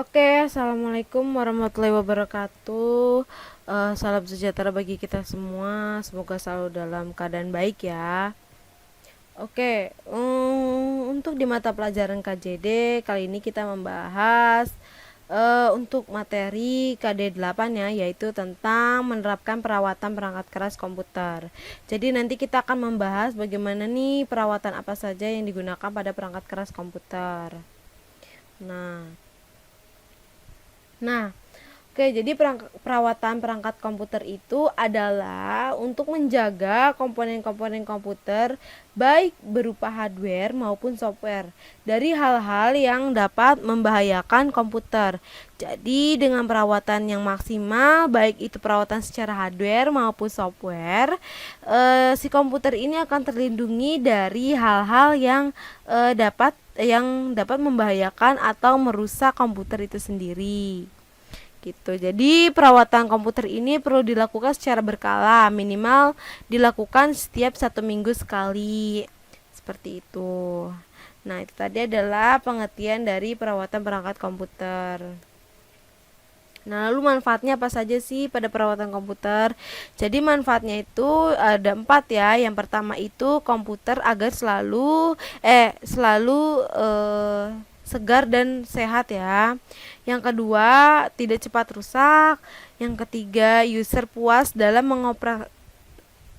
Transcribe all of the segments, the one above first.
Oke, assalamualaikum warahmatullahi wabarakatuh. Salam sejahtera bagi kita semua. Semoga selalu dalam keadaan baik ya. Oke, untuk di mata pelajaran KJD kali ini kita membahas untuk materi KD8 ya, yaitu tentang menerapkan perawatan perangkat keras komputer. Jadi nanti kita akan membahas bagaimana nih perawatan apa saja yang digunakan pada perangkat keras komputer. Nah, oke, jadi perawatan perangkat komputer itu adalah untuk menjaga komponen-komponen komputer baik berupa hardware maupun software dari hal-hal yang dapat membahayakan komputer. Jadi dengan perawatan yang maksimal, baik itu perawatan secara hardware maupun software, si komputer ini akan terlindungi dari hal-hal yang dapat membahayakan atau merusak komputer itu sendiri gitu. Jadi perawatan komputer ini perlu dilakukan secara berkala, minimal dilakukan setiap 1 minggu sekali, seperti itu. Nah, itu tadi adalah pengertian dari perawatan perangkat komputer. Nah, lalu manfaatnya apa saja sih pada perawatan komputer? Jadi manfaatnya itu ada 4 ya. Yang pertama itu komputer agar selalu segar dan sehat ya. Yang kedua, tidak cepat rusak. Yang ketiga, user puas dalam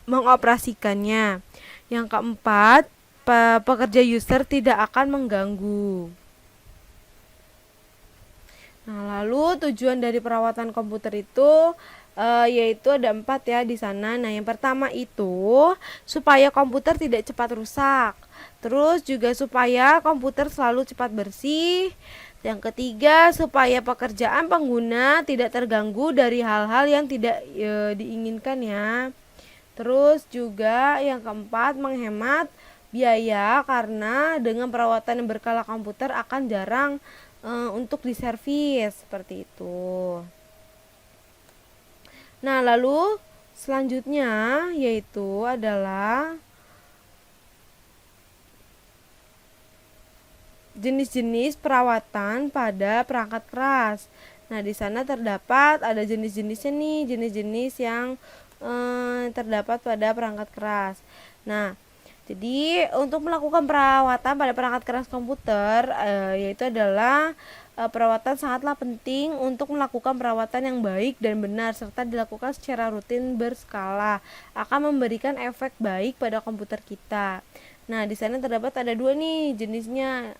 mengoperasikannya. Yang keempat, pekerja user tidak akan mengganggu. Nah, lalu tujuan dari perawatan komputer itu yaitu ada 4 ya di sana. Nah, yang pertama itu supaya komputer tidak cepat rusak. Terus juga supaya komputer selalu cepat bersih. Yang ketiga, supaya pekerjaan pengguna tidak terganggu dari hal-hal yang tidak diinginkan ya. Terus juga yang keempat, menghemat biaya karena dengan perawatan yang berkala komputer akan jarang untuk diservis seperti itu. Nah, lalu selanjutnya yaitu adalah jenis-jenis perawatan pada perangkat keras. Nah, di sana terdapat ada jenis-jenisnya nih, jenis-jenis yang terdapat pada perangkat keras. Nah, jadi untuk melakukan perawatan pada perangkat keras komputer yaitu adalah perawatan sangatlah penting untuk melakukan perawatan yang baik dan benar serta dilakukan secara rutin berskala akan memberikan efek baik pada komputer kita. Nah, di sana terdapat ada 2 nih jenisnya,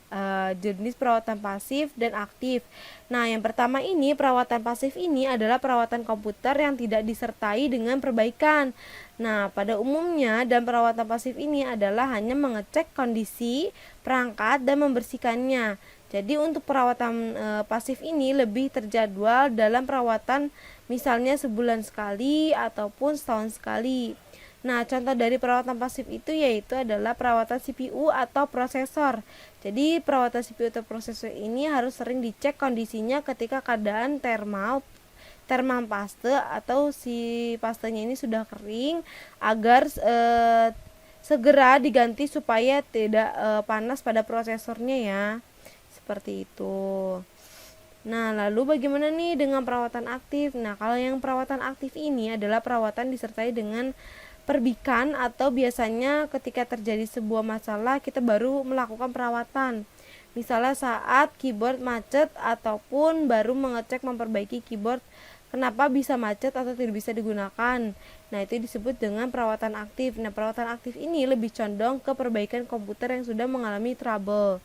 jenis perawatan pasif dan aktif. Nah, yang pertama ini perawatan pasif ini adalah perawatan komputer yang tidak disertai dengan perbaikan. Nah, pada umumnya dan perawatan pasif ini adalah hanya mengecek kondisi perangkat dan membersihkannya. Jadi untuk perawatan pasif ini lebih terjadwal dalam perawatan misalnya sebulan sekali ataupun setahun sekali. Nah, contoh dari perawatan pasif itu yaitu adalah perawatan CPU atau prosesor. Jadi, perawatan CPU atau prosesor ini harus sering dicek kondisinya ketika keadaan thermal paste atau si pastenya ini sudah kering agar segera diganti supaya tidak panas pada prosesornya ya. Seperti itu. Nah, lalu bagaimana nih dengan perawatan aktif? Nah, kalau yang perawatan aktif ini adalah perawatan disertai dengan perbikan atau biasanya ketika terjadi sebuah masalah kita baru melakukan perawatan. Misalnya saat keyboard macet ataupun baru mengecek memperbaiki keyboard kenapa bisa macet atau tidak bisa digunakan. Nah, itu disebut dengan perawatan aktif. Nah, perawatan aktif ini lebih condong ke perbaikan komputer yang sudah mengalami trouble.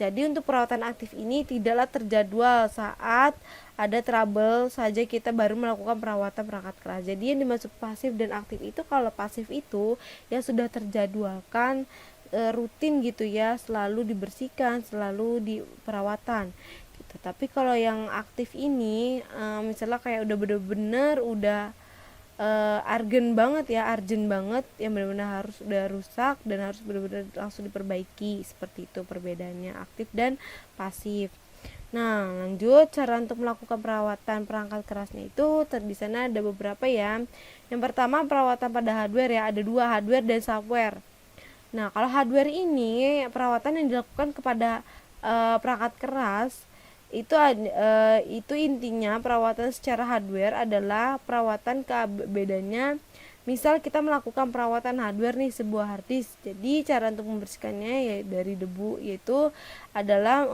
Jadi untuk perawatan aktif ini tidaklah terjadwal saat ada trouble saja kita baru melakukan perawatan perangkat keras. Jadi yang dimaksud pasif dan aktif itu, kalau pasif itu yang sudah terjadwalkan rutin gitu ya, selalu dibersihkan, selalu di perawatan gitu. Tapi kalau yang aktif ini misalnya kayak udah bener-bener udah urgent banget yang benar-benar harus udah rusak dan harus benar-benar langsung diperbaiki. Seperti itu perbedaannya aktif dan pasif. Nah, lanjut cara untuk melakukan perawatan perangkat kerasnya itu di sana ada beberapa ya. Yang pertama perawatan pada hardware ya, ada 2, hardware dan software. Nah, kalau hardware ini perawatan yang dilakukan kepada perangkat keras Itu intinya perawatan secara hardware adalah perawatan bedanya. Misal kita melakukan perawatan hardware nih, sebuah hard disk. Jadi cara untuk membersihkannya ya dari debu, yaitu adalah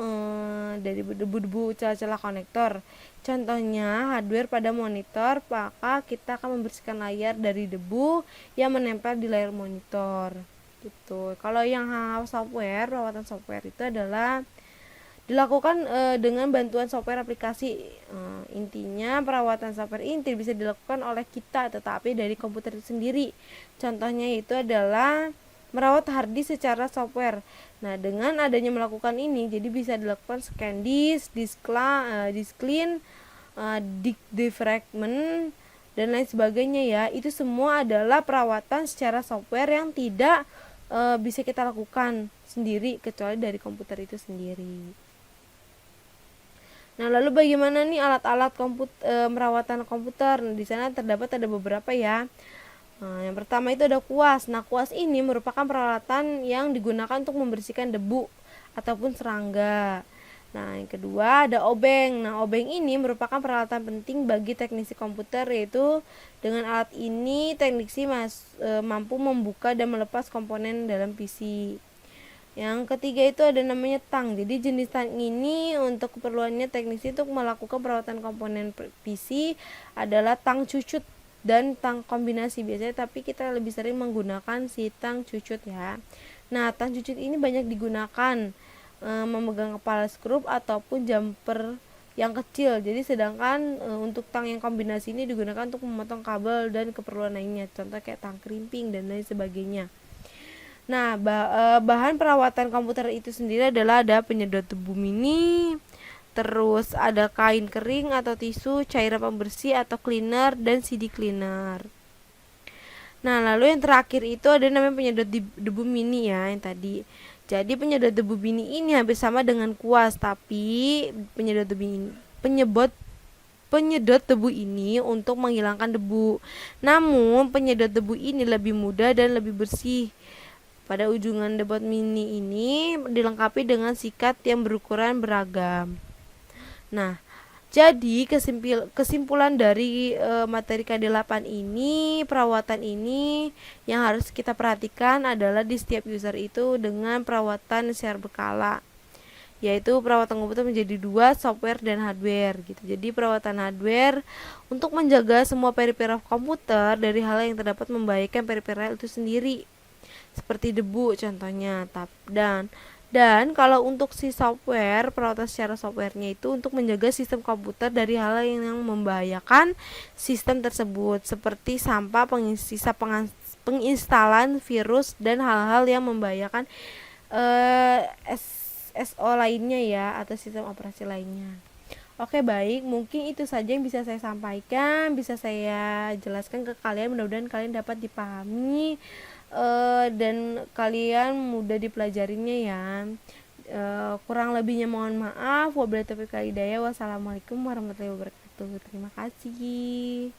dari debu-debu celah-celah konektor. Contohnya hardware pada monitor, maka kita akan membersihkan layar dari debu yang menempel di layar monitor. Gitu. Kalau yang software, perawatan software itu adalah dilakukan dengan bantuan software aplikasi. Intinya perawatan software ini bisa dilakukan oleh kita tetapi dari komputer itu sendiri. Contohnya itu adalah merawat hard disk secara software. Nah, dengan adanya melakukan ini jadi bisa dilakukan scan disk, disk clean, disk defragment dan lain sebagainya ya. Itu semua adalah perawatan secara software yang tidak bisa kita lakukan sendiri kecuali dari komputer itu sendiri. Nah, lalu bagaimana nih alat-alat merawatan komputer? Nah, di sana terdapat ada beberapa ya. Yang pertama itu ada kuas. Nah, kuas ini merupakan peralatan yang digunakan untuk membersihkan debu ataupun serangga. Nah, yang kedua ada obeng. Nah, obeng ini merupakan peralatan penting bagi teknisi komputer, yaitu dengan alat ini teknisi mampu membuka dan melepas komponen dalam PC. Yang ketiga itu ada namanya tang. Jadi jenis tang ini untuk keperluannya teknisi untuk melakukan perawatan komponen PC adalah tang cucut dan tang kombinasi biasanya, tapi kita lebih sering menggunakan si tang cucut ya. Nah, tang cucut ini banyak digunakan memegang kepala skrup ataupun jumper yang kecil. Jadi sedangkan untuk tang yang kombinasi ini digunakan untuk memotong kabel dan keperluan lainnya. Contoh kayak tang krimping dan lain sebagainya. Nah, bahan perawatan komputer itu sendiri adalah ada penyedot debu mini, terus ada kain kering atau tisu, cairan pembersih atau cleaner, dan CD cleaner. Nah, lalu yang terakhir itu ada namanya penyedot debu mini ya, yang tadi. Jadi penyedot debu mini ini hampir sama dengan kuas, tapi penyedot debu ini untuk menghilangkan debu. Namun penyedot debu ini lebih mudah dan lebih bersih. Pada ujungan debot mini ini dilengkapi dengan sikat yang berukuran beragam. Nah, jadi kesimpulan dari materi KD8 ini, perawatan ini yang harus kita perhatikan adalah di setiap user itu dengan perawatan secara berkala, yaitu perawatan komputer menjadi dua, software dan hardware gitu. Jadi perawatan hardware untuk menjaga semua periferal komputer dari hal yang terdapat membahayakan periferal itu sendiri, seperti debu contohnya. Dan kalau untuk si software, perawatan secara softwarenya itu untuk menjaga sistem komputer dari hal yang membahayakan sistem tersebut, seperti sampah, sisa penginstalan virus dan hal-hal yang membahayakan SO lainnya ya, atau sistem operasi lainnya. Oke, baik, mungkin itu saja yang bisa saya sampaikan, bisa saya jelaskan ke kalian. Mudah-mudahan kalian dapat dipahami dan kalian mudah dipelajarinya ya. Kurang lebihnya mohon maaf. Wabillahi taufiq wal hidayah. Wassalamualaikum warahmatullahi wabarakatuh. Terima kasih.